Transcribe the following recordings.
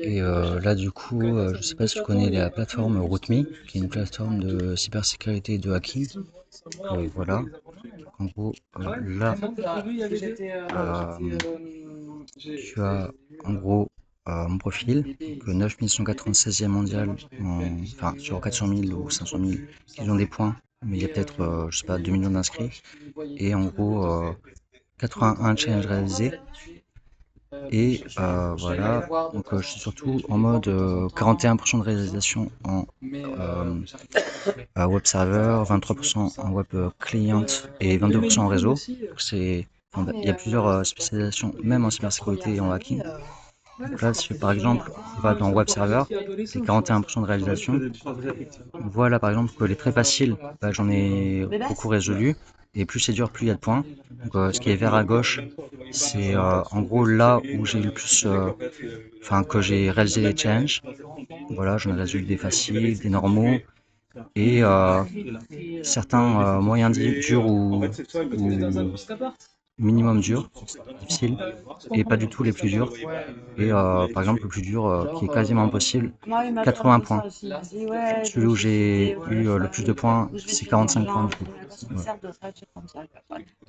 Et là du coup, je sais pas si tu connais la plateforme Rootme, qui est une plateforme de cybersécurité et de hacking. Voilà, en gros, là, tu as en gros mon profil, donc 9196e mondial, enfin sur 400 000 ou 500 000 qui ont des points, mais il y a peut-être, je sais pas, 2 millions d'inscrits, et en gros 81 challenges réalisés. Et voilà, donc je suis surtout en mode 41% de réalisation en web server, 23% en web client et 22% en réseau. Il y a plusieurs spécialisations, même en cybersécurité et en hacking. Donc là, si par exemple on va dans web server, c'est 41% de réalisation. On voit là par exemple que les très faciles, bah, j'en ai beaucoup résolu. Et plus c'est dur, plus il y a de points. Donc ce qui est vert à gauche, c'est en gros là où j'ai eu le plus, enfin que j'ai réalisé les challenges. Voilà, j'en ai résolu des faciles, des normaux et certains moyens durs ou minimum dur, difficile, et pas du tout les plus durs. Et par exemple, le plus dur, qui est quasiment impossible, 80 points. Celui où j'ai eu le plus de points, c'est 45 points du coup. Ouais.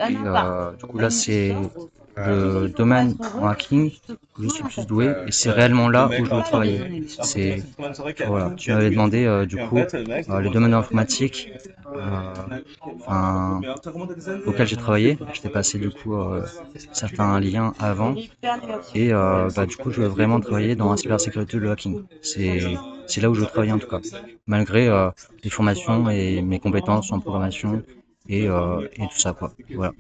Et du coup, là, c'est le domaine en hacking où je suis le plus doué et c'est réellement là où je dois travailler. C'est, voilà, tu m'avais demandé du coup le domaine informatique. Enfin, auquel j'ai travaillé. Je t'ai passé du coup certains liens avant et bah, du coup je veux vraiment travailler dans la cybersécurité et le hacking. C'est là où je veux travailler en tout cas, malgré les formations et mes compétences en programmation et tout ça quoi. Voilà.